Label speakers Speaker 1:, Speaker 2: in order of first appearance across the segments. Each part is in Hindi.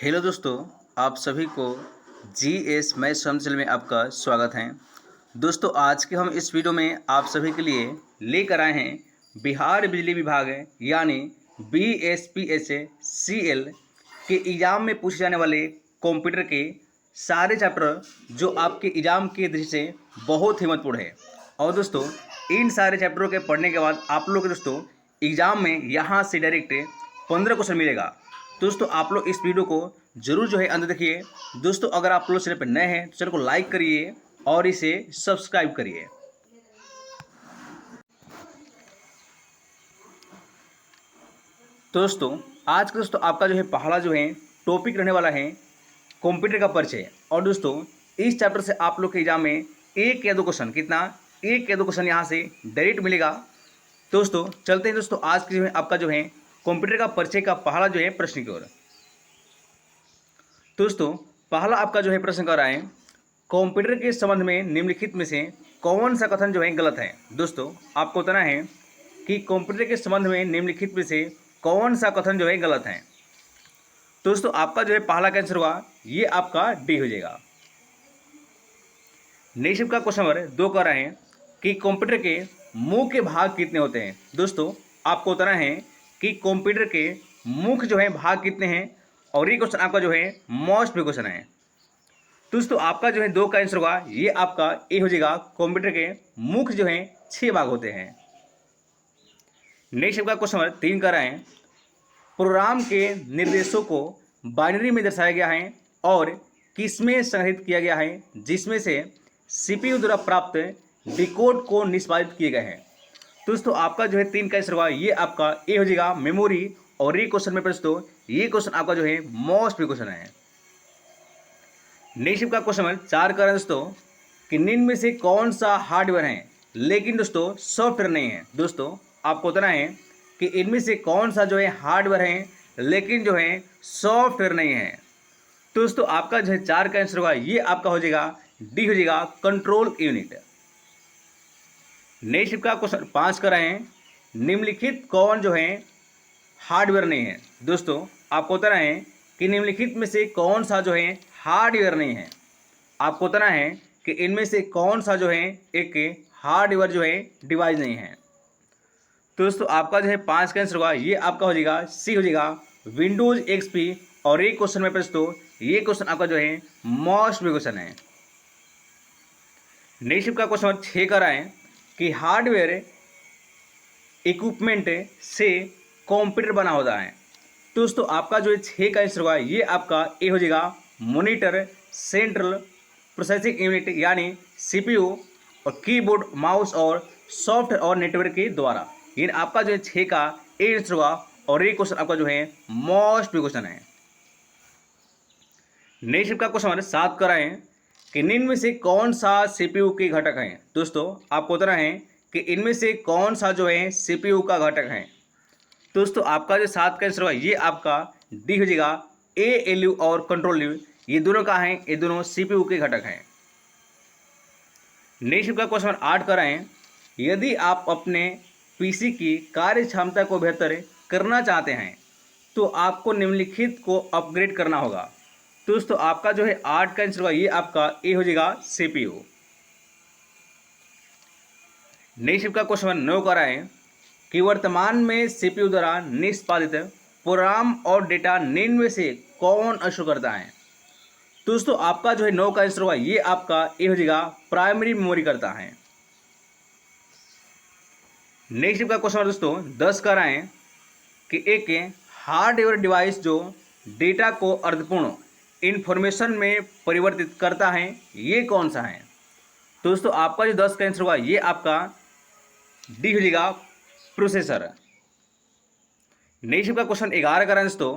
Speaker 1: हेलो दोस्तों, आप सभी को जीएस मैथ्स चैनल में आपका स्वागत है। दोस्तों, आज के हम इस वीडियो में आप सभी के लिए लेकर आए हैं बिहार बिजली विभाग यानी BSPHCL के एग्ज़ाम में पूछे जाने वाले कंप्यूटर के सारे चैप्टर जो आपके एग्ज़ाम की दृष्टि से बहुत ही महत्वपूर्ण है। और दोस्तों, इन सारे चैप्टरों के पढ़ने के बाद आप लोग के दोस्तों एग्ज़ाम में यहाँ से डायरेक्ट 15 क्वेश्चन मिलेगा। दोस्तों, आप लोग इस वीडियो को जरूर जो है अंत देखिए। दोस्तों, अगर आप लोग चैनल पर नए हैं तो चैनल को लाइक करिए और इसे सब्सक्राइब करिए। तो दोस्तों, आज का आपका जो है पहला जो है टॉपिक रहने वाला है कंप्यूटर का परिचय। और दोस्तों, इस चैप्टर से आप लोग के एग्जाम में एक या दो क्वेश्चन यहाँ से डायरेक्ट मिलेगा। दोस्तों, चलते हैं दोस्तों आज के जो है आपका जो है कंप्यूटर का परिचय का पहला जो है प्रश्न की ओर। दोस्तों, पहला आपका जो है प्रश्न कर रहा है कंप्यूटर के संबंध में निम्नलिखित में से कौन सा कथन जो है गलत है। दोस्तों, आपको बताना है कि कंप्यूटर के संबंध में निम्नलिखित में से कौन सा कथन जो है गलत है। दोस्तों, आपका जो है पहला का आंसर होगा ये आपका डी हो जाएगा। नेक्स्ट का क्वेश्चन नंबर 2 कर रहे हैं कि कंप्यूटर के मुख्य भाग कितने होते हैं। दोस्तों, आपको बताना है कि कंप्यूटर के मुख्य जो है भाग कितने हैं और ये क्वेश्चन आपका जो है मोस्ट भी क्वेश्चन है। दोस्तों, आपका जो है 2 का आंसर होगा ये आपका ए हो जाएगा। कंप्यूटर के मुख्य जो है 6 भाग होते हैं। नेक्स्ट आपका क्वेश्चन नंबर 3 कर रहे हैं प्रोग्राम के निर्देशों को बाइनरी में दर्शाया गया है और किसमें संग्रहित किया गया है जिसमें से सीपीयू द्वारा प्राप्त डिकोड को निष्पादित किए गए हैं। दोस्तों, आपका जो है 3 का आंसर होगा ये आपका ए हो जाएगा मेमोरी। और ये क्वेश्चन में दोस्तों ये क्वेश्चन आपका जो है मोस्ट भी क्वेश्चन है। नेक्स्ट का क्वेश्चन नंबर 4 कर रहे हैं दोस्तों कि निम्न में से कौन सा हार्डवेयर है लेकिन दोस्तों सॉफ्टवेयर नहीं है। दोस्तों, आपको बताना है कि इनमें से कौन सा जो है हार्डवेयर है लेकिन जो है सॉफ्टवेयर नहीं है। दोस्तों, आपका जो है 4 का आंसर होगा ये आपका हो जाएगा डी हो जाएगा कंट्रोल यूनिट। नेक्स्ट का क्वेश्चन 5 कर रहे हैं निम्नलिखित कौन जो है हार्डवेयर नहीं है। दोस्तों, आपको बताना है कि निम्नलिखित में से कौन सा जो है हार्डवेयर नहीं है। आपको बताना है कि इनमें से कौन सा जो है एक हार्डवेयर जो है डिवाइस नहीं है। दोस्तों, आपका जो है 5 का आंसर होगा ये आपका हो जाएगा सी हो जाएगा विंडोज एक्सपी। और एक क्वेश्चन में दोस्तों ये क्वेश्चन आपका जो है मोस्ट भी क्वेश्चन है। नेक्स्ट का क्वेश्चन 6 कर रहा है कि हार्डवेयर इक्विपमेंट से कंप्यूटर बना होता है। दोस्तों, आपका जो है 6 का आंसर होगा ये आपका ए हो जाएगा मॉनिटर, सेंट्रल प्रोसेसिंग यूनिट यानी सीपीयू और कीबोर्ड, माउस और सॉफ्टवेयर और नेटवर्क के द्वारा। इन आपका जो है 6 का ए आंसर होगा। और ये क्वेश्चन आपका जो है मोस्ट भी क्वेश्चन है। नेक्स्ट का क्वेश्चन हमारे 7 कर रहे हैं कि निम्न में से कौन सा सीपीयू के घटक हैं। दोस्तों, आपको बताना है कि इनमें से कौन सा जो है सीपीयू का घटक है। दोस्तों, आपका जो 7 का आंसर होगा ये आपका डी हो जाएगा ALU और कंट्रोल यू। ये दोनों का है, ये दोनों सीपीयू के घटक हैं। नेक्स्ट का क्वेश्चन 8 कर रहे हैं यदि आप अपने पीसी की कार्य क्षमता को बेहतर करना चाहते हैं तो आपको निम्नलिखित को अपग्रेड करना होगा। दोस्तों, आपका जो है 8 का आंसर होगा ये आपका ए हो जाएगा सीपीयू। नेक्स्ट का क्वेश्चन 9 कर रहे हैं कि वर्तमान में सीपीयू द्वारा निष्पादित प्रोग्राम और डेटा निम्न में से कौन अशो करता है। दोस्तों, आपका जो है 9 का आंसर होगा ये आपका ए हो जाएगा प्राइमरी मेमोरी करता है। नेक्स्ट का क्वेश्चन दोस्तों 10 कर रहे हैं कि एक हार्डवेयर डिवाइस जो डेटा को अर्थपूर्ण इंफॉर्मेशन में परिवर्तित करता है ये कौन सा है। दोस्तों, आपका जो 10 का आंसर होगा ये आपका डी हो जाएगा प्रोसेसर। नेक्स्ट का क्वेश्चन 11 का दोस्तों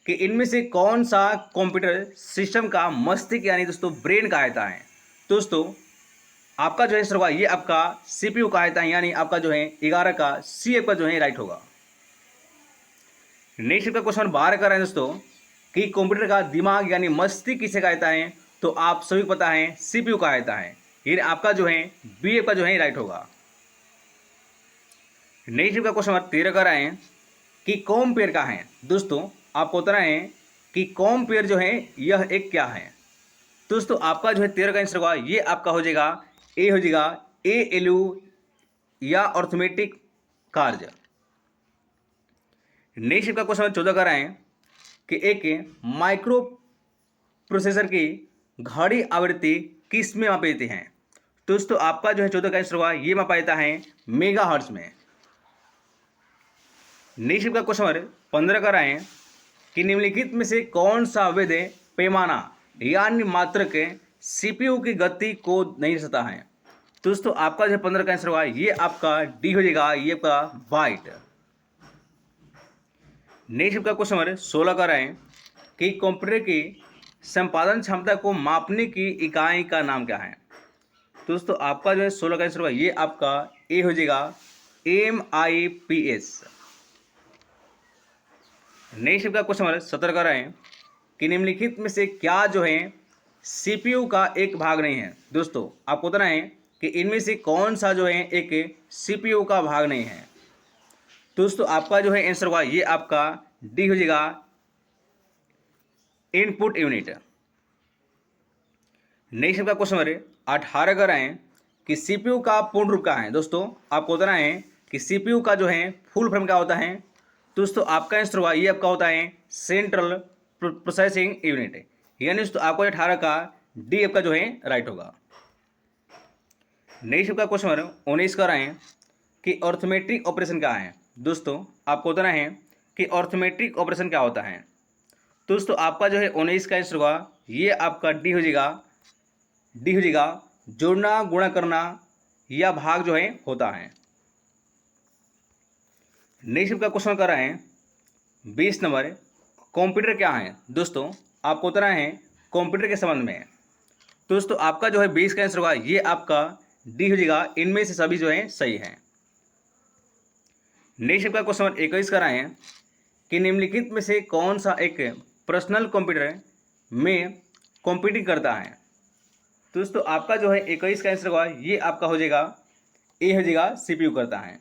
Speaker 1: कि इनमें से कौन सा कंप्यूटर सिस्टम का मस्तिष्क यानी दोस्तों ब्रेन कहाता है। दोस्तों, आपका जो आंसर होगा ये आपका सीपीयू कहाता है यानी आपका जो है 11 का सी आपका जो है राइट होगा। नेक्स्ट का क्वेश्चन 12 कर रहे हैं दोस्तों कि कंप्यूटर का दिमाग यानी मस्तिष्क किसे कहता है। तो आप सभी को पता है सीपीयू कहता है। ये आपका जो है बी आपका जो है राइट होगा। नेक्स्ट का क्वेश्चन 13 कर रहे हैं कि कंप्यूटर का है। दोस्तों, आपको बताना है कि कंपेयर जो है यह एक क्या है। दोस्तों आपका जो है 13 का आंसर होगा ये आपका हो जाएगा ए, हो जाएगा ALU या अर्थमेटिक कार्य। नेक्स्ट का क्वेश्चन 14 कर रहे हैं कि एक माइक्रो प्रोसेसर की घड़ी आवृत्ति किस में मापी जाती है। दोस्तों आपका जो है 14 का आंसर होगा ये मापा जाता है मेगाहर्ट्ज में। नेक्स्ट का क्वेश्चन 15 कर रहे हैं कि निम्नलिखित में से कौन सा अवैध पैमाना यानी मात्रक CPU की गति को नहीं दर्शाता है। दोस्तों आपका जो 15 का आंसर होगा ये आपका डी हो जाएगा, ये आपका बाइट। नेक्स्ट का क्वेश्चन 16 कर रहे हैं कि कंप्यूटर की संपादन क्षमता को मापने की इकाई का नाम क्या है। दोस्तों आपका जो है 16 का आंसर होगा ये आपका ए हो जाएगा MIPS। नेक्स्ट का क्वेश्चन 17 कर रहे हैं कि निम्नलिखित में से क्या जो है CPU का एक भाग नहीं है। दोस्तों आपको बताना है कि इनमें से कौन सा जो है एक CPU का भाग नहीं है। दोस्तों आपका जो है आंसर होगा ये आपका डी हो जाएगा इनपुट यूनिट। नेक्स्ट का क्वेश्चन 18 कर रहे हैं कि CPU का पूर्ण रूप क्या है। दोस्तों आपको बताना है कि CPU का जो है फुल फॉर्म क्या होता है। दोस्तों आपका आंसर होगा ये आपका होता है सेंट्रल प्रोसेसिंग यूनिट, यानी दोस्तों आपको 18 का डी आपका जो है राइट होगा। नेक्स्ट का क्वेश्चन 19 कर रहे हैं कि अर्थमेटिक ऑपरेशन क्या है। दोस्तों आपको बताना है कि अर्थमेटिक ऑपरेशन क्या होता है। दोस्तों आपका जो है 19 का आंसर होगा ये आपका डी हो जाएगा, जोड़ना गुणा करना या भाग जो है होता है। नेक्स्ट का क्वेश्चन कर रहे हैं 20 नंबर, कंप्यूटर क्या है। दोस्तों आपको बताना है कंप्यूटर के संबंध में। दोस्तों आपका जो है 20 का आंसर होगा ये आपका डी हो जाएगा, इनमें से सभी जो है सही है। नेक्स्ट का क्वेश्चन 21 कर रहे हैं कि निम्नलिखित में से कौन सा एक पर्सनल कंप्यूटर में कंप्यूटिंग करता है। दोस्तों आपका जो है 21 का आंसर होगा ये आपका हो जाएगा ए हो जाएगा CPU करता है।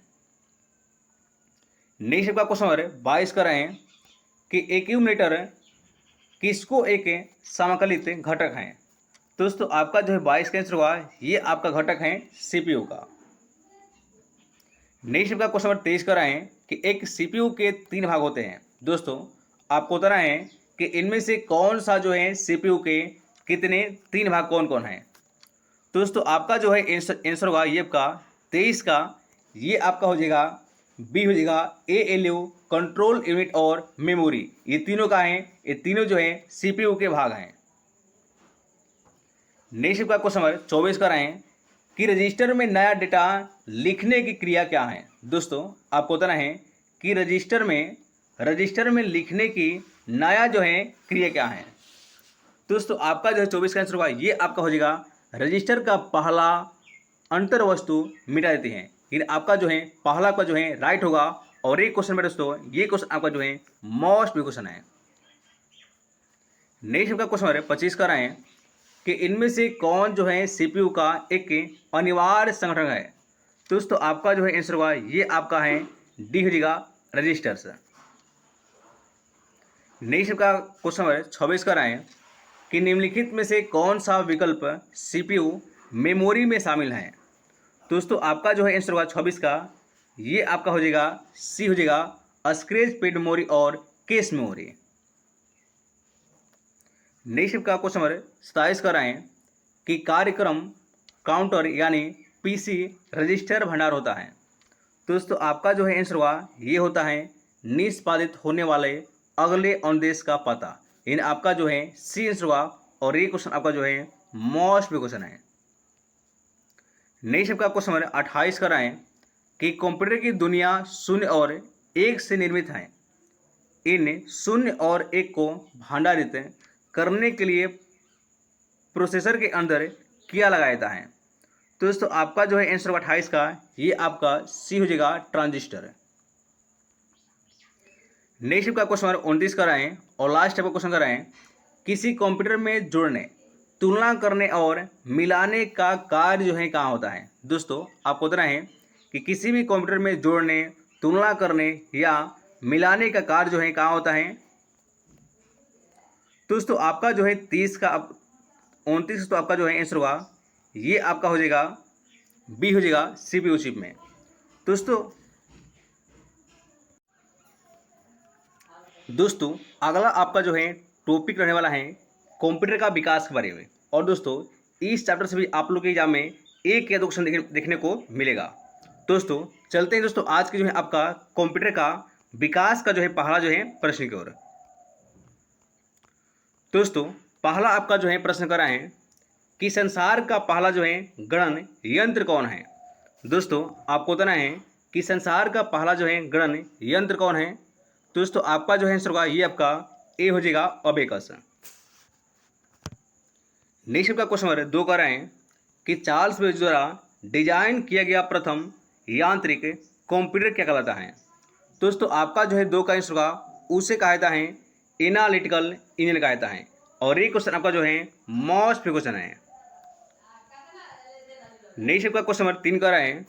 Speaker 1: नेक्स्ट का क्वेश्चन 22 कर रहे हैं कि एक्यूमुलेटर किसको एक समाकलित घटक है। दोस्तों आपका जो है 22 का आंसर होगा ये आपका घटक है CPU का। नेक्स्ट का क्वेश्चन 23 कर रहे हैं कि एक CPU के 3 भाग होते हैं। दोस्तों आपको बताना है कि इनमें से कौन सा जो है CPU के कितने 3 भाग कौन कौन है। दोस्तों आपका जो है आंसर होगा ये आपका 23 का ये आपका हो जाएगा बी हो जाएगा ALU कंट्रोल यूनिट और मेमोरी, ये तीनों का है, ये तीनों जो है CPU के भाग हैं। नेक्स्ट का क्वेश्चन 24 कर रहे हैं कि रजिस्टर में नया डेटा लिखने की क्रिया क्या है। दोस्तों आपको बताना है कि रजिस्टर में लिखने की नया जो है क्रिया क्या है। दोस्तों आपका जो है 24 का आंसर होगा ये आपका हो जाएगा रजिस्टर का पहला अंतर वस्तु मिटा देती है, लेकिन आपका जो है पहला का जो है राइट होगा। और एक क्वेश्चन में दोस्तों ये क्वेश्चन आपका जो है मोस्ट भी क्वेश्चन है। नेक्स्ट का क्वेश्चन 25 कर रहे हैं कि इनमें से कौन जो है CPU का एक अनिवार्य संगठन है। दोस्तों आपका जो है आंसर होगा ये आपका है डी हो जाएगा रजिस्टर्स। नेक्स्ट का क्वेश्चन 26 कर रहे हैं कि निम्नलिखित में से कौन सा विकल्प CPU मेमोरी में शामिल है। दोस्तों आपका जो है आंसर होगा 26 का ये आपका हो जाएगा सी हो जाएगा स्क्रैच पैड मेमोरी और कैश मेमोरी। नेक्स्ट का क्वेश्चन 27 कर रहे हैं कि कार्यक्रम काउंटर यानी PC रजिस्टर भंडार होता है। दोस्तों आपका जो है आंसर होगा ये होता है निष्पादित होने वाले अगले अनुदेश का पता, इन आपका जो है सी आंसर होगा। और ये क्वेश्चन आपका जो है मोस्ट भी क्वेश्चन है। नेक्स्ट का क्वेश्चन 28 कर रहे हैं कि कंप्यूटर की दुनिया 0 और 1 से निर्मित है। इन 0 और 1 को भंडारित करने के लिए प्रोसेसर के अंदर क्या लगाया जाता है। दोस्तों आपका जो है आंसर 28 का ये आपका सी हो जाएगा ट्रांजिस्टर। नेक्स्ट का क्वेश्चन 29 कर रहे हैं और लास्ट का क्वेश्चन कर रहे हैं किसी कंप्यूटर में जोड़ने, तुलना करने और मिलाने का कार्य जो है कहाँ होता है। दोस्तों आपको बताना है कि किसी भी कंप्यूटर में जोड़ने, तुलना करने या मिलाने का कार्य जो है कहाँ होता है। तो दोस्तों आपका जो है 30 का 29 तो आपका जो है आंसर होगा, ये आपका हो जाएगा बी हो जाएगा CPU चिप में। दोस्तों अगला आपका जो है टॉपिक रहने वाला है कंप्यूटर का विकास के बारे में। और दोस्तों इस चैप्टर से भी आप लोग के एग्जाम में एक या दो क्वेश्चन देखने को मिलेगा। दोस्तों चलते हैं दोस्तों आज के जो है आपका कंप्यूटर का विकास का जो है पहला जो है प्रश्न की ओर। दोस्तों पहला आपका जो है प्रश्न करा है कि संसार का पहला जो है गणन यंत्र कौन है। दोस्तों आपको बताना है कि संसार का पहला जो है गणन यंत्र कौन है। दोस्तों आपका जो है आंसर होगा, ये आपका ए हो जाएगा अबेकस। नेक्स्ट का क्वेश्चन नंबर 2 कह रहे हैं कि चार्ल्स बेबेज द्वारा डिजाइन किया गया प्रथम यांत्रिक कंप्यूटर क्या कहलाता है। दोस्तों आपका जो है 2 का आंसर होगा, उसे कहा जाता है एनालिटिकल इंजन कहा जाता है। और ये क्वेश्चन आपका जो है मोस्ट क्वेश्चन है। नेक्स्ट का क्वेश्चन नंबर 3 कह रहे हैं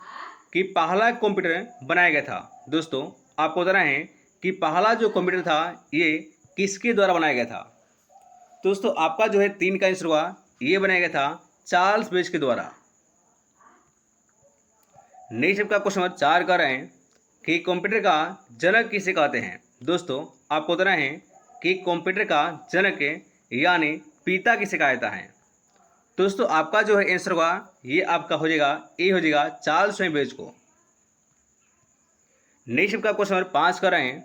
Speaker 1: कि पहला कंप्यूटर बनाया गया था। दोस्तों आपको बताना है कि पहला जो कंप्यूटर था ये किसके द्वारा बनाया गया था। दोस्तों आपका जो है 3 का आंसर हुआ, ये बनाया गया था चार्ल्स बेबेज के द्वारा। नेक्स्ट का क्वेश्चन नंबर 4 कर रहे हैं कि कंप्यूटर का जनक किसे कहते हैं। दोस्तों आपको बताना है कि कंप्यूटर का जनक यानी पिता किसे कहा जाता है। दोस्तों आपका जो है आंसर हुआ, ये आपका हो जाएगा ए हो जाएगा चार्ल्स बेबेज को। नेक्स्ट का क्वेश्चन नंबर 5 कर रहे हैं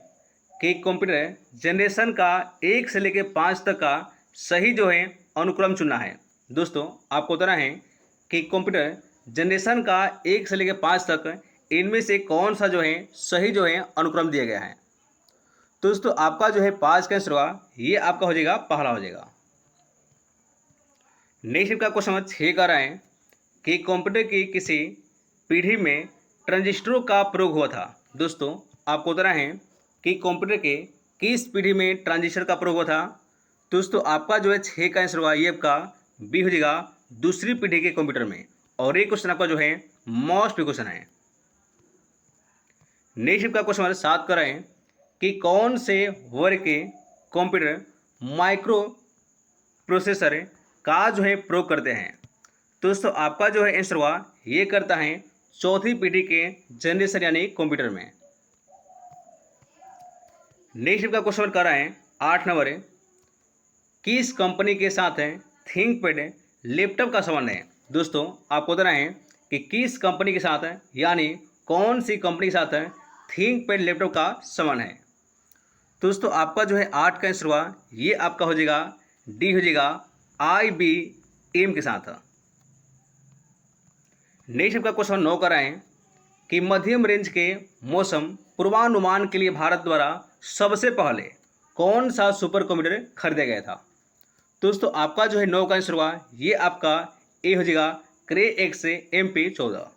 Speaker 1: कि कंप्यूटर जनरेशन का 1 से लेकर 5 तक का सही जो है अनुक्रम चुनना है। दोस्तों आपको बताना है कि कंप्यूटर जनरेशन का 1 से लेकर 5 तक इनमें से कौन सा जो है सही जो है अनुक्रम दिया गया है। दोस्तों आपका जो है 5 का आंसर हुआ, ये आपका हो जाएगा पहला हो जाएगा। नेक्स्ट का क्वेश्चन नंबर 6 कर रहे हैं कि कंप्यूटर की किसी पीढ़ी में ट्रांजिस्टरों का प्रयोग हुआ था। दोस्तों आपको बताना है कि कंप्यूटर के किस पीढ़ी में ट्रांजिस्टर का प्रयोग हुआ था। दोस्तों आपका जो है 6 का आंसर हुआ, ये आपका बी हो जाएगा दूसरी पीढ़ी के कंप्यूटर में। और ये क्वेश्चन आपका जो है मोस्ट क्वेश्चन है। नेक्स्ट का क्वेश्चन नंबर 7 कर रहे हैं कि कौन से वर्ग के कंप्यूटर माइक्रो प्रोसेसर का जो है प्रयोग करते हैं। दोस्तों आपका जो है आंसर हुआ, ये करता है चौथी पीढ़ी के जनरेशन यानी कंप्यूटर में। नेक्स्ट का क्वेश्चन कर रहे हैं 8 नंबर, किस कंपनी के साथ थिंकपैड लैपटॉप का संबंध है। दोस्तों आपको बताना है कि किस कंपनी के साथ यानी कौन सी कंपनी के साथ थिंकपैड लैपटॉप का संबंध है। दोस्तों आपका जो है 8 का आंसर हुआ, ये आपका हो जाएगा डी हो जाएगा IBM के साथ। नेक्स्ट का क्वेश्चन 9 कर रहे हैं कि मध्यम रेंज के मौसम पूर्वानुमान के लिए भारत द्वारा सबसे पहले कौन सा सुपर कंप्यूटर खरीदा गया था। दोस्तों आपका जो है 9 का आंसर हुआ, ये आपका ए हो जाएगा CRAE-X MP14।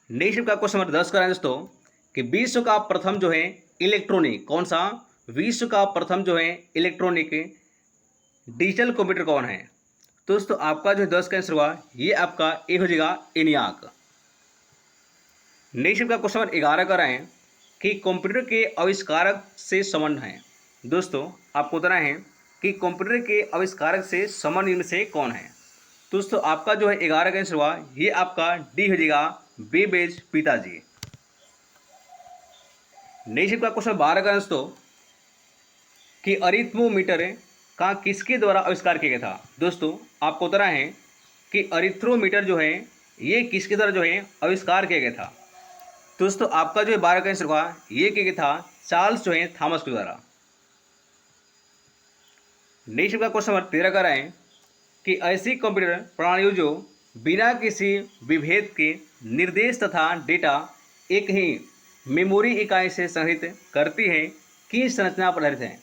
Speaker 1: नेक्स्ट का क्वेश्चन नंबर 10 कर रहे हैं दोस्तों कि विश्व का प्रथम जो है इलेक्ट्रॉनिक कौन सा, विश्व का प्रथम जो है इलेक्ट्रॉनिक डिजिटल कंप्यूटर कौन है। दोस्तों आपका जो है 10 का आंसर हुआ, ये आपका ए हो जाएगा ENIAC। नेक्स्ट का क्वेश्चन नंबर 11 कर रहे हैं कि कंप्यूटर के आविष्कारक से संबंध है। दोस्तों आपको बताना है कि कंप्यूटर के आविष्कारक से संबंध इनमें से कौन है। दोस्तों आपका जो है 11 का आंसर हुआ, ये आपका डी हो जाएगा बेबेज पिताजी। नेक्स्ट का क्वेश्चन 12 का आंसर कि अरिथमोमीटर का किसके द्वारा आविष्कार किया गया था। दोस्तों आपको बताना है कि अरिथ्रोमीटर जो है ये किसके द्वारा जो है आविष्कार किया गया था। दोस्तों आपका जो है 12 का आंसर हुआ, ये किया गया था चार्ल्स जो है थॉमस के द्वारा। नेक्स्ट का क्वेश्चन नंबर 13 कर रहे हैं कि ऐसी कंप्यूटर प्रणालियों जो बिना किसी विभेद के निर्देश तथा डेटा एक ही मेमोरी इकाई से संग्रहित करती है किस संरचना पर आधारित है।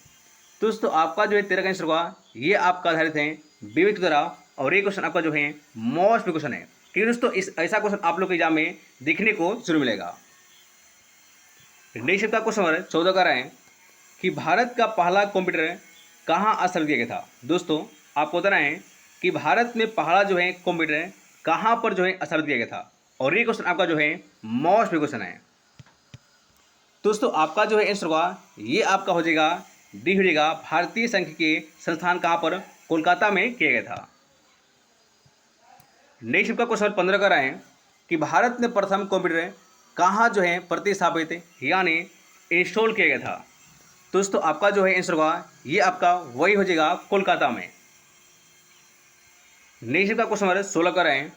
Speaker 1: दोस्तों आपका जो है 13 का आंसर हुआ, ये आपका आधारित है विवेक के द्वारा। और ये क्वेश्चन आपका जो है मोस्ट क्वेश्चन है क्योंकि दोस्तों इस ऐसा क्वेश्चन आप लोग के एग्जाम में देखने को जरूर मिलेगा। नेक्स्ट का क्वेश्चन नंबर 14 कर रहे हैं कि भारत का पहला कंप्यूटर कहाँ स्थापित किया गया था। दोस्तों आपको बताना है कि भारत में पहला जो है कंप्यूटर कहाँ पर जो है स्थापित किया गया था। और ये क्वेश्चन आपका जो है मोस्ट क्वेश्चन है। दोस्तों आपका जो है आंसर होगा, ये आपका हो जाएगा डी हो जाएगा भारतीय सांख्यिकी संस्थान कहाँ पर, कोलकाता में किया गया था। नेक्स्ट आपका क्वेश्चन 15 का रहा है कि भारत में प्रथम कंप्यूटर कहाँ जो है प्रतिस्थापित यानी इंस्टॉल किया गया था। दोस्तों आपका जो है आंसर होगा ये आपका वही हो जाएगा कोलकाता में। नेक्स्ट का क्वेश्चन नंबर 16 का रहा है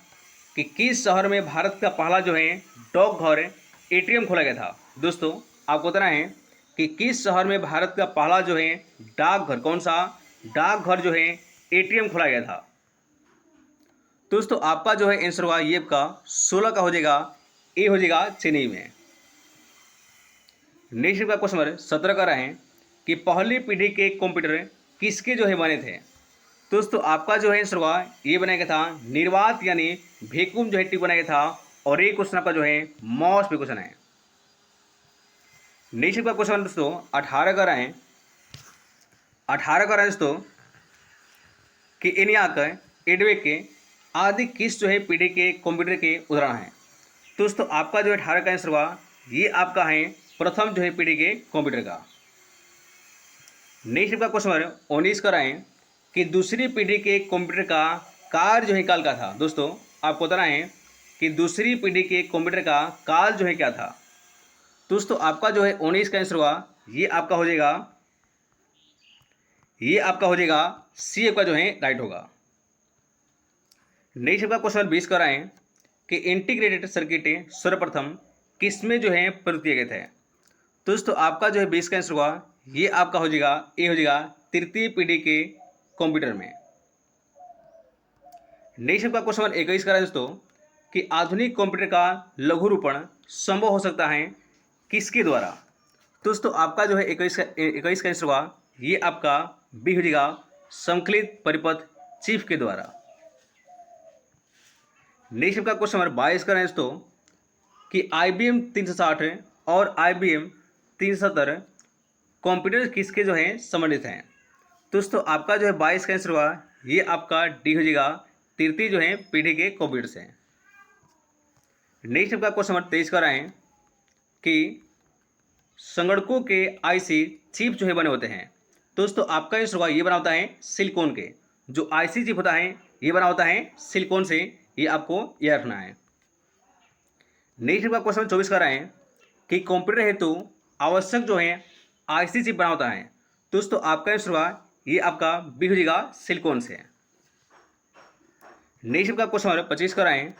Speaker 1: कि किस शहर में भारत का पहला जो है डाकघर एटीएम खोला गया था। दोस्तों आपको बताना है कि किस शहर में भारत का पहला जो है डाकघर, कौन सा डाकघर जो है एटीएम खोला गया था। दोस्तों आपका जो है आंसर होगा ये आपका 16 का हो जाएगा, ए हो जाएगा चेन्नई में। नेक्स्ट का क्वेश्चन नंबर 17 का रहा है कि पहली पीढ़ी के कंप्यूटर किसके जो है बने थे। दोस्तों आपका जो है आंसर होगा ये बनाया गया था निर्वात यानी वैक्यूम जो है ट्यूब बनाया गया था, और ये क्वेश्चन आपका जो है मोस्ट क्वेश्चन है। नेक्स्ट का क्वेश्चन दोस्तों 18 का रहा है, 18 का रहा है दोस्तों कि एनियाक, एडवेक आदि किस जो है पीढ़ी के कंप्यूटर के उदाहरण हैं। दोस्तों आपका जो है 18 का आंसर हुआ ये आपका है प्रथम जो है पीढ़ी के कंप्यूटर का। नेक्स्ट का क्वेश्चन नंबर 19 का है कि दूसरी पीढ़ी के कंप्यूटर का काल जो है काल का था। दोस्तों आपको बताना है कि दूसरी पीढ़ी के कंप्यूटर का काल जो है क्या था। दोस्तों आपका जो है 19 का आंसर हुआ ये आपका हो जाएगा, ये आपका हो जाएगा सी आपका जो है राइट होगा। नेक्स्ट का क्वेश्चन 20 का है कि इंटीग्रेटेड सर्किट सर्वप्रथम किसमें जो है प्रयुक्त किए गए थे। दोस्तों आपका जो है 20 का आंसर हुआ ये आपका हो जाएगा, ए हो जाएगा तृतीय पीढ़ी के कंप्यूटर में। नेक्स्ट का क्वेश्चन 21 का है दोस्तों कि आधुनिक कंप्यूटर का लघुरूपण संभव हो सकता है किसके द्वारा। दोस्तों आपका जो है 21 का आंसर हुआ ये आपका बी हो जाएगा संकलित परिपथ चिप के द्वारा। नेक्स्ट का क्वेश्चन नंबर 22 का है दोस्तों कि IBM 360 और IBM 370 कंप्यूटर किसके जो है संबंधित हैं। दोस्तों आपका जो है 22 का आंसर हुआ ये आपका डी हो जाएगा तृतीय जो है पीढ़ी के कंप्यूटर से। नेक्स्ट का क्वेश्चन नंबर 23 का है कि संगणकों के IC चिप जो है बने होते हैं। दोस्तों आपका आंसर हुआ ये बना होता है सिलिकॉन के, जो IC चिप होता है ये बना होता है सिलिकॉन से, ये आपको याद रखना है। नेक्स्ट का क्वेश्चन 24 का रहा है कि कंप्यूटर हेतु आवश्यक जो है IC चिप बना होता है। दोस्तों आपका आंसर हुआ ये आपका बी हो जाएगा सिलिकॉन से। नेक्स्ट का क्वेश्चन नंबर 25 का रहा है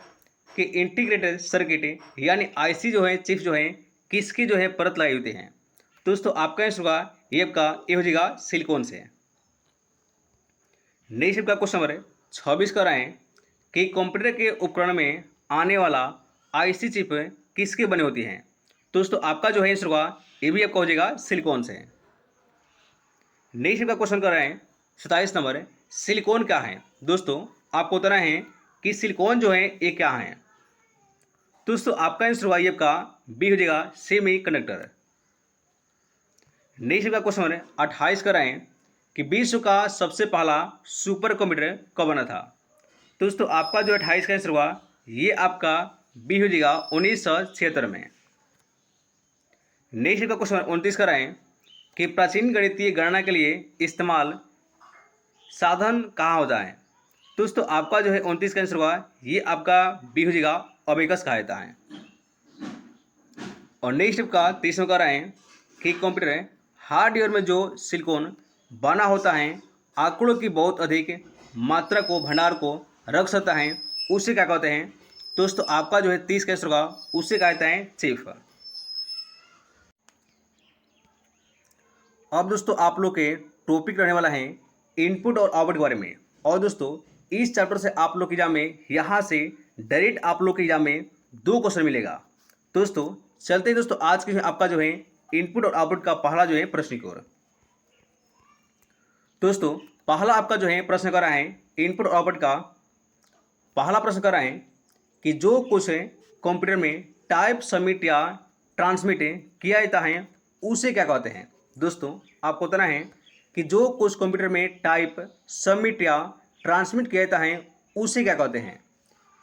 Speaker 1: कि इंटीग्रेटेड सर्किट यानी IC जो है चिप जो है किसकी जो है परत लगाई होती हैं। दोस्तों आपका आंसर होगा ये आपका ए हो जाएगा सिलिकॉन से। नेक्स्ट का क्वेश्चन नंबर 26 का रहा है कि कंप्यूटर के उपकरण में आने वाला IC चिप किसके बने होती हैं। दोस्तों आपका जो है आंसर होगा ये भी आपका हो जाएगा सिलिकॉन से। नेक्स्ट का क्वेश्चन कर रहे हैं 27 नंबर, सिलिकॉन क्या है। दोस्तों आपको बताना है कि सिलिकॉन जो है ये क्या है। दोस्तों आपका आंसर होगा ये आपका बी हो जाएगा सेमी कंडक्टर। नेक्स्ट का क्वेश्चन नंबर 28 कर रहे हैं कि विश्व का सबसे पहला सुपर कंप्यूटर कब बना था। दोस्तों आपका जो 28 का आंसर हुआ ये आपका बी हो जाएगा 1976 में। नेक्स्ट का क्वेश्चन 29 का है कि प्राचीन गणितीय गणना के लिए इस्तेमाल साधन कहाँ होता है। दोस्तों आपका जो है 29 का आंसर हुआ ये आपका बी हो जाएगा अबेकस कहा है। और नेक्स्ट का 30वां का है कि कंप्यूटर हार्डवेयर में जो सिलिकॉन बना होता है आंकड़ों की बहुत अधिक मात्रा को भंडार को रख सकता है, उसे क्या कहते हैं। दोस्तों आपका जो है 30 का आंसर होगा उसे कहते हैं चिप। अब दोस्तों आप लोग के टॉपिक रहने वाला है इनपुट और आउटपुट के बारे में। और दोस्तों इस चैप्टर से आप लोग के एग्जाम में यहाँ से डायरेक्ट आप लोग के एग्जाम में 2 क्वेश्चन मिलेगा। दोस्तों चलते हैं दोस्तों आज के आपका जो है इनपुट और आउटपुट का पहला जो है प्रश्न की ओर। दोस्तों पहला आपका जो है प्रश्न कर रहा है इनपुट और आउटपुट का पहला प्रश्न कर रहा है कि जो कुछ कंप्यूटर में टाइप सबमिट या ट्रांसमिट किया जाता है उसे क्या कहते हैं। दोस्तों आपको बताना है कि जो कुछ कंप्यूटर में टाइप सबमिट या ट्रांसमिट किया जाता है उसे क्या कहते हैं।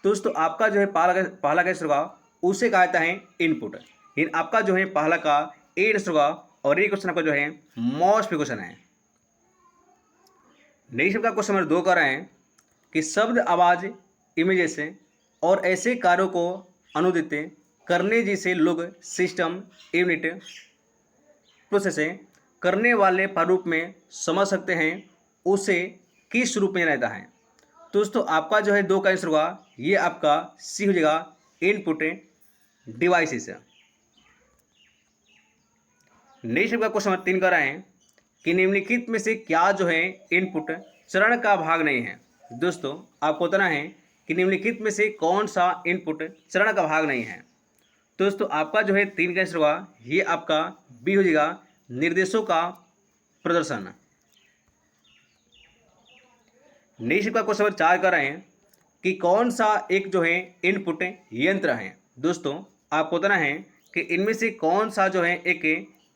Speaker 1: दोस्तों आपका जो है पहला का आंसर होगा उसे कहा जाता है इनपुट। इन आपका जो है पहला का ए आंसर होगा और ये क्वेश्चन आपका जो है मोस्ट क्वेश्चन है। नेक्स्ट का क्वेश्चन नंबर 2 कर रहे हैं कि शब्द, आवाज, इमेजेस और ऐसे कार्यों को अनुदित करने जिसे लोग सिस्टम, यूनिट, प्रोसेस करने वाले प्रारूप में समझ सकते हैं, उसे किस रूप में रहता है। दोस्तों आपका जो है 2 का आंसर होगा, ये आपका सी हो जाएगा, इनपुट डिवाइसेस। नेक्स्ट का क्वेश्चन नंबर 3 कर रहे हैं कि निम्नलिखित में से क्या जो है इनपुट चरण का भाग नहीं है। दोस्तों आपको बताना है कि निम्नलिखित में से कौन सा इनपुट चरण का भाग नहीं है। दोस्तों आपका जो है 3 का आंसर होगा, ये आपका बी हो जाएगा, निर्देशों का प्रदर्शन। नेक्स्ट का क्वेश्चन नंबर 4 कर रहे हैं कि कौन सा एक जो है इनपुट यंत्र है। दोस्तों आपको बताना है कि इनमें से कौन सा जो है एक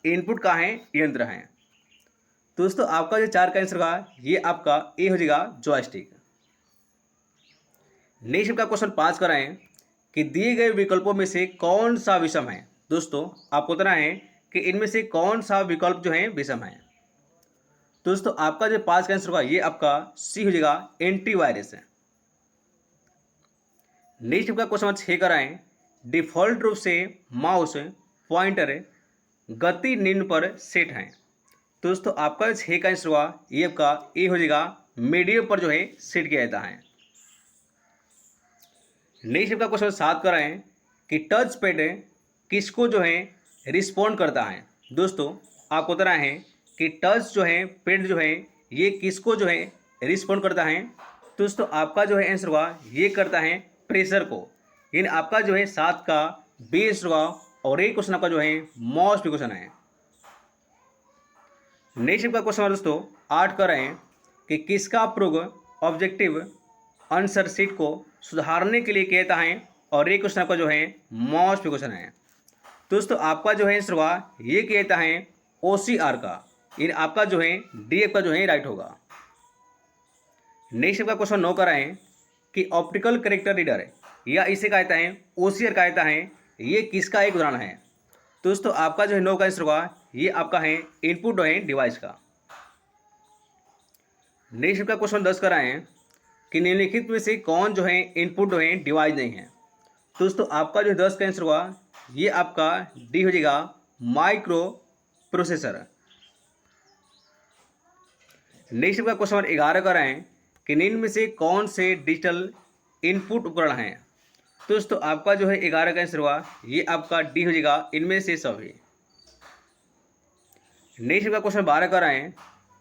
Speaker 1: इनपुट का है यंत्र है। दोस्तों आपका जो 4 का आंसर होगा, ये आपका ए हो जाएगा, जॉयस्टिक। नेक्स्ट का क्वेश्चन 5 कर रहे हैं कि दिए गए विकल्पों में से कौन सा विषम है। दोस्तों आपको बताना है कि इनमें से कौन सा विकल्प जो है विषम है। दोस्तों आपका जो 5 का आंसर होगा, ये आपका सी हो जाएगा, एंटीवायरस है। नेक्स्ट का क्वेश्चन 6 कर रहे हैं, डिफॉल्ट रूप से माउस पॉइंटर गति निम्न पर सेट है। दोस्तों आपका 6 का आंसर होगा, ये आपका ए हो जाएगा, मीडियम पर जो है सेट किया जाता है। नेक्स्ट का क्वेश्चन 7 कर रहे हैं कि टच पैड किसको जो है रिस्पॉन्ड करता है। दोस्तों आपको बताना है कि टच जो है पैड जो है ये किसको जो है रिस्पॉन्ड करता है। दोस्तों आपका जो है आंसर होगा, ये करता है प्रेशर को। यानी आपका जो है 7 का बी आंसर होगा, और ये क्वेश्चन आपका जो है मोस्ट क्वेश्चन है। नेक्स्ट का क्वेश्चन दोस्तों 8 कर रहे हैं कि किसका प्रयोग ऑब्जेक्टिव आंसर शीट को सुधारने के लिए किया जाता है, और ये क्वेश्चन आपका जो है मोस्ट क्वेश्चन है। दोस्तों आपका जो है आंसर होगा, ये किया जाता है OCR का। इन आपका जो है DF का जो है राइट होगा। नेक्स्ट का क्वेश्चन 9 कर रहे हैं कि ऑप्टिकल कैरेक्टर रीडर या इसे कहा जाता है OCR कहा जाता है, ये किसका एक उदाहरण है। दोस्तों आपका जो है 9 का आंसर होगा, ये आपका है इनपुट है डिवाइस का। नेक्स्ट का क्वेश्चन 10 कर रहे हैं कि निम्नलिखित में से कौन जो है इनपुट है डिवाइस नहीं है। दोस्तों आपका जो 10 का आंसर होगा, ये आपका डी हो जाएगा, माइक्रो प्रोसेसर। नेक्स्ट का क्वेश्चन 11 कर रहे हैं कि निम्न में से कौन से डिजिटल इनपुट उपकरण हैं। दोस्तों आपका जो है 11 का आंसर हुआ, ये आपका डी हो जाएगा, इनमें से सभी। नेक्स्ट का क्वेश्चन 12 कर रहे हैं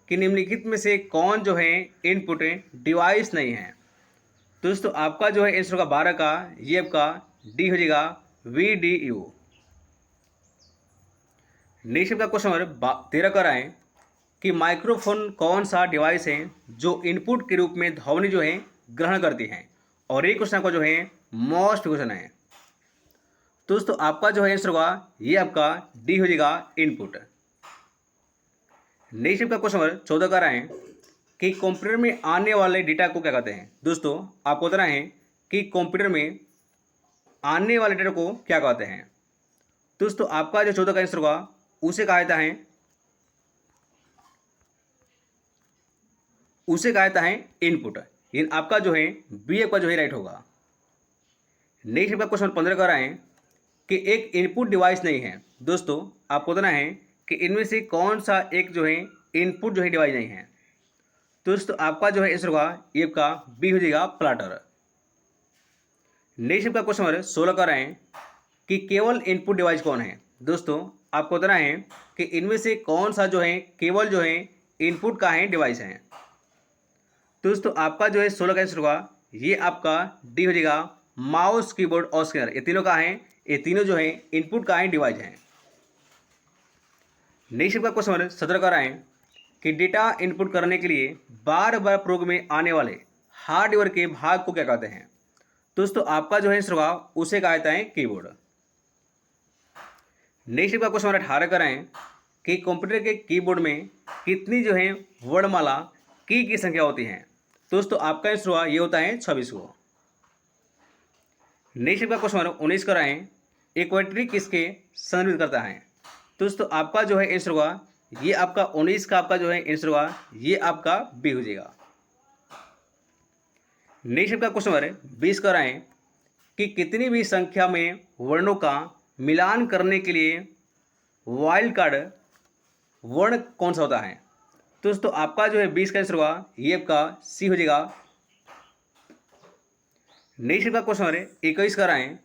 Speaker 1: कि निम्नलिखित में से कौन जो है इनपुट डिवाइस नहीं है। दोस्तों आपका जो है आंसर होगा 12 का, ये आपका डी हो जाएगा, VDU। नेक्स्ट का क्वेश्चन 13 कर रहे हैं कि माइक्रोफोन कौन सा डिवाइस है जो इनपुट के रूप में ध्वनि जो है ग्रहण करती है, और ये क्वेश्चन आपका जो है मोस्ट क्वेश्चन है। दोस्तों आपका जो है आंसर होगा, ये आपका डी हो जाएगा, इनपुट। नेक्स्ट का क्वेश्चन 14 कर रहे हैं कि कंप्यूटर में आने वाले डेटा को क्या कहते हैं। दोस्तों आपको बताना है कि कंप्यूटर में आने वाले डेटा को क्या कहते हैं। दोस्तों आपका जो 14 का आंसर होगा, उसे कहा जाता है इनपुट। इन आपका जो है बी का जो है राइट होगा। नेक्स्ट का क्वेश्चन 15 कर रहे हैं कि एक इनपुट डिवाइस नहीं है। दोस्तों आपको बताना है कि इनमें से कौन सा एक जो है इनपुट जो है डिवाइस नहीं है। दोस्तों आपका जो है आंसर होगा, ये का बी हो जाएगा, प्लाटर। नेक्स्ट का क्वेश्चन 16 कर रहे हैं कि केवल इनपुट डिवाइस कौन है। दोस्तों आपको बताना है कि इनमें से कौन सा जो है केवल जो है इनपुट का है डिवाइस है। दोस्तों आपका जो है 16 का आंसर होगा, ये आपका डी हो जाएगा, माउस, कीबोर्ड और स्कैनर। ये तीनों का है, ये तीनों जो है इनपुट का है डिवाइस है। नेक्स्ट का क्वेश्चन 17 कर रहे हैं कि डेटा इनपुट करने के लिए बार बार प्रयोग में आने वाले हार्डवेयर के भाग को क्या कहते हैं। दोस्तों आपका जो है आंसर होगा, उसे कहा जाता है कीबोर्ड। नेक्स्ट का क्वेश्चन 18 कर रहे हैं कि कंप्यूटर के कीबोर्ड में कितनी जो है वर्णमाला की संख्या होती है। दोस्तों आपका आंसर हुआ, ये होता है 26 को। नेक्स्ट का क्वेश्चन 19 कर रहे हैं, इक्वेटरी किसके संदर्भित करता है। दोस्तों आपका जो है आंसर होगा, ये आपका 19 का आपका जो है आंसर होगा, ये आपका बी हो जाएगा। नेक्स्ट आपका क्वेश्चन नंबर 20 कर रहे हैं कि कितनी भी संख्या में वर्णों का मिलान करने के लिए वाइल्ड कार्ड वर्ण कौन सा होता है। तो दोस्तों आपका जो है 20 का आंसर होगा, ये आपका सी हो जाएगा। नेक्स्ट आपका क्वेश्चन नंबर 21 कर रहे हैं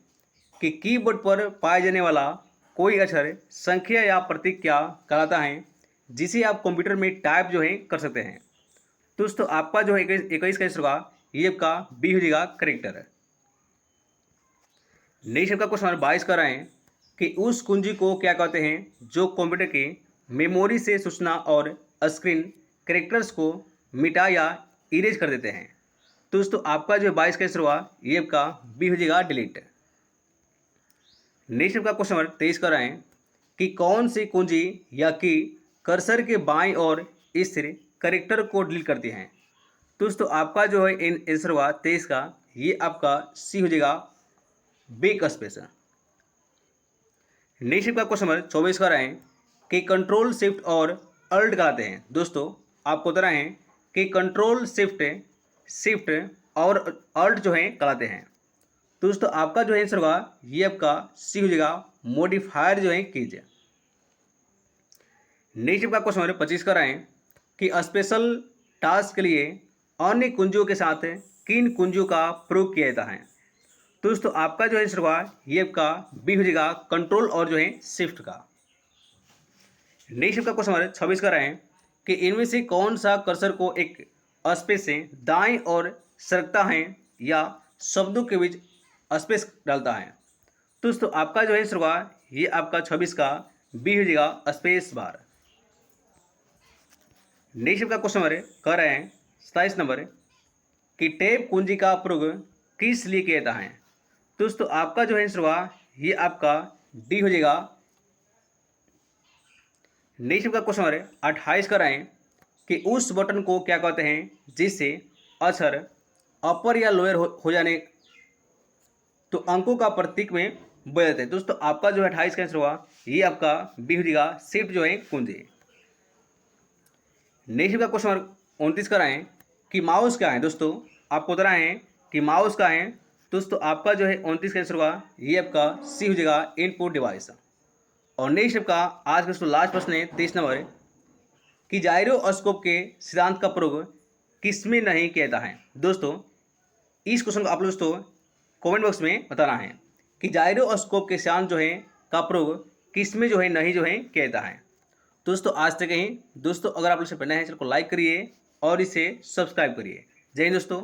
Speaker 1: कि कीबोर्ड पर पाया जाने वाला कोई अक्षर संख्या या प्रतीक क्या कहलाता है जिसे आप कंप्यूटर में टाइप जो है कर सकते हैं। दोस्तों आपका जो है 21 का आंसर होगा, ये आपका बी हो जाएगा करेक्टर। नेक्स्ट आपका क्वेश्चन नंबर 22 कर रहे हैं कि उस कुंजी को क्या कहते हैं जो कंप्यूटर के मेमोरी से सूचना और स्क्रीन कैरेक्टर्स को मिटा या इरेज कर देते हैं। तो दोस्तों आपका जो 22 का आंसर हुआ, ये आपका बी हो जाएगा डिलीट। नेक्स्ट आपका क्वेश्चन नंबर 23 कर रहे हैं कि कौन सी कुंजी या की कर्सर के बाईं ओर स्थिर कैरेक्टर को डिलीट करती हैं। दोस्तों आपका जो है आंसर हुआ 23 का, ये आपका सी हो जाएगा बैक स्पेस। नेक्स्ट का क्वेश्चन नंबर 24 कर रहे हैं कि कंट्रोल शिफ्ट और अल्ट कहते हैं। दोस्तों आपको बता रहे हैं कि कंट्रोल शिफ्ट और अल्ट जो है कहलाते हैं। दोस्तों आपका जो आंसर होगा, ये आपका सी हो जाएगा मॉडिफायर जो है कीज। नेक्स्ट का क्वेश्चन नंबर 25 कर रहे हैं कि स्पेशल टास्क के लिए अन्य कुंजियों के साथ किन कुंजियों का प्रयोग किया जाता है। दोस्तों आपका जो आंसर होगा, ये आपका बी हो जाएगा कंट्रोल और जो है शिफ्ट का। नेक्स्ट का क्वेश्चन नंबर 26 कर रहे हैं कि इनमें से कौन सा कर्सर को एक स्पेस से दाएं और सरकता है या शब्दों के बीच स्पेस डालता है। दोस्तों आपका जो आंसर होगा, ये आपका 26 का बी हो जाएगा स्पेस बार। नेक्स्ट का क्वेश्चन नंबर कर रहे हैं 27 नंबर कि टैब कुंजी का प्रयोग किस लिए किया जाता है। दोस्तों आपका जो आंसर हुआ, ये आपका डी हो जाएगा। नेक्स्ट का क्वेश्चन नंबर 28 कर रहे हैं कि उस बटन को क्या कहते हैं जिससे अक्षर अपर या लोअर हो जाने तो अंकों का प्रतीक में बदल जाते हैं। दोस्तों आपका जो 28 का आंसर हुआ, ये आपका बी हो जाएगा शिफ्ट जो है कुंजी। नेक्स्ट का क्वेश्चन नंबर 29 कर रहे हैं कि माउस क्या है। दोस्तों आपको बता रहे हैं कि माउस क्या है। दोस्तों आपका जो है 29 का आंसर होगा, ये आपका सी हो जाएगा इनपुट डिवाइस। और नेक्स्ट आपका आज का दोस्तों लास्ट प्रश्न है 23 नंबर कि जायरोस्कोप के सिद्धांत का प्रयोग किसमें नहीं किया जाता है। दोस्तों इस क्वेश्चन को आप लोग दोस्तों कमेंट बॉक्स में बताना है कि जायरोस्कोप के सिद्धांत जो है का प्रयोग किसमें जो है नहीं जो है किया जाता है। दोस्तों आज तक ही दोस्तों, अगर आप लोग से पढ़ना है चैनल को लाइक करिए और इसे सब्सक्राइब करिए। जय हिंद दोस्तों।